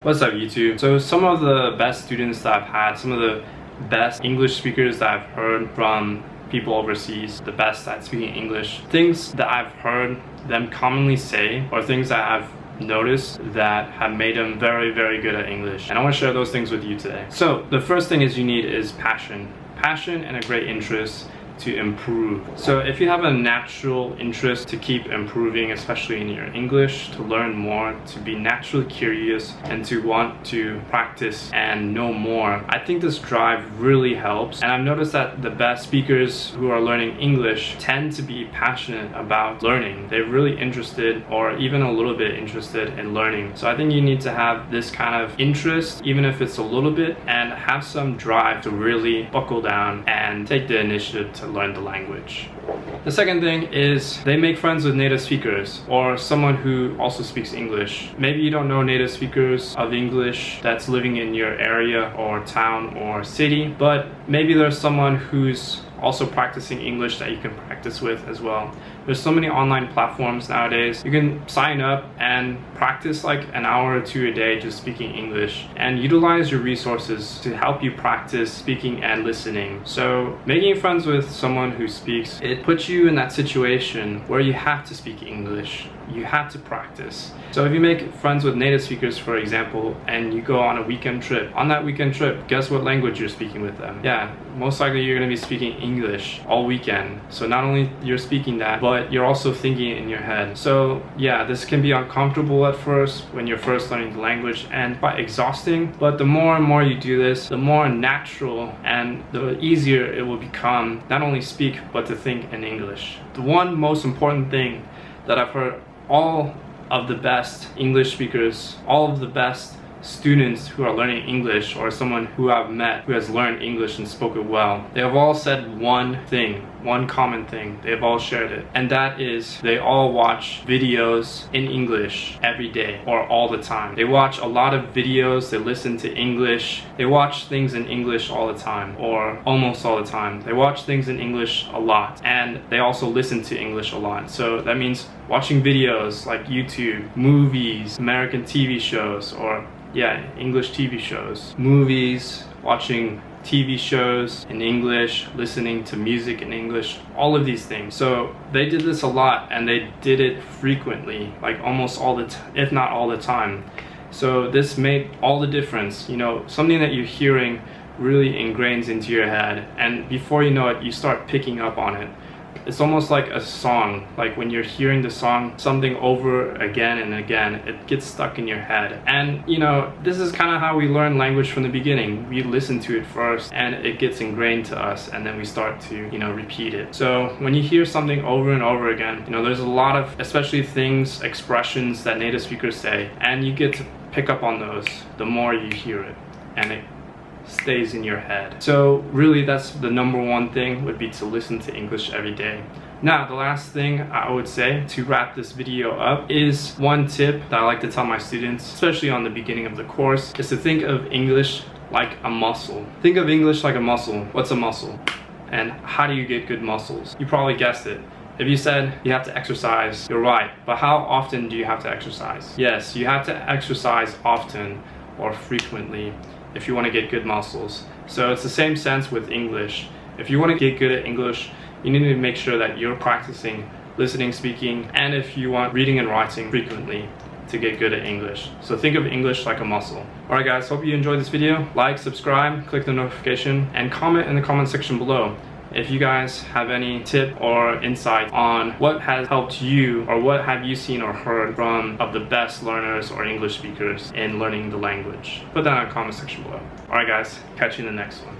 What's up, YouTube? So some of the best students that I've had, some of the best English speakers that I've heard from people overseas, the best at speaking English, things that I've heard them commonly say, or things that I've noticed that have made them very, very good at English. And I want to share those things with you today. So the first thing is you need is passion. Passion and a great interest to improve. So if you have a natural interest to keep improving, especially in your English, to learn more, to be naturally curious, and to want to practice and know more, I think this drive really helps. And I've noticed that the best speakers who are learning English tend to be passionate about learning. They're really interested, or even a little bit interested in learning. So I think you need to have this kind of interest, even if it's a little bit, and have some drive to really buckle down and take the initiative to learn the language. The second thing is they make friends with native speakers or someone who also speaks English. Maybe you don't know native speakers of English that's living in your area or town or city, but maybe there's someone who's also practicing English that you can practice with as well. There's so many online platforms nowadays. You can sign up and practice like an hour or two a day just speaking English and utilize your resources to help you practice speaking and listening. So making friends with someone who speaks, it puts you in that situation where you have to speak English. You have to practice. So if you make friends with native speakers, for example, and you go on a weekend trip, on that weekend trip, guess what language you're speaking with them? Yeah, most likely you're going to be speaking English all weekend. So not only you're speaking that, but you're also thinking it in your head. So yeah, this can be uncomfortable at first when you're first learning the language and quite exhausting, but the more and more you do this, the more natural and the easier it will become not only speak but to think in English. The one most important thing that I've heard all of the best English speakers, all of the best students who are learning English, or someone who I've met who has learned English and spoke it well, they have all said one thing, one common thing. They've all shared it, and that is they all watch videos in English every day or all the time. They watch a lot of videos, they listen to English, they watch things in English all the time or almost all the time. They watch things in English a lot, and they also listen to English a lot. So that means watching videos like YouTube, movies, American TV shows, or English TV shows, movies, watching TV shows in English, listening to music in English, all of these things. So they did this a lot, and they did it frequently, like almost all the time, if not all the time. So this made all the difference. You know, something that you're hearing really ingrains into your head, and before you know it, you start picking up on it. It's almost like a song. Like when you're hearing the song, something over again and again, it gets stuck in your head. And you know, this is kind of how we learn language from the beginning. We listen to it first and it gets ingrained to us, and then we start to, you know, repeat it. So when you hear something over and over again, you know, there's a lot of, especially things, expressions that native speakers say, and you get to pick up on those the more you hear it, and it stays in your head. So really, that's the number one thing, would be to listen to English every day. Now, the last thing I would say to wrap this video up is one tip that I like to tell my students, especially on the beginning of the course, is to think of English like a muscle. Think of English like a muscle. What's a muscle? And how do you get good muscles? You probably guessed it. If you said you have to exercise, you're right. But how often do you have to exercise? Yes, you have to exercise often or frequently if you want to get good muscles. So it's the same sense with English. If you want to get good at English, you need to make sure that you're practicing listening, speaking, and if you want, reading and writing frequently to get good at English. So think of English like a muscle. Alright guys, hope you enjoyed this video. Like, subscribe, click the notification, and comment in the comment section below if you guys have any tip or insight on what has helped you, or what have you seen or heard from of the best learners or English speakers in learning the language. Put that in the comment section below. Alright guys, catch you in the next one.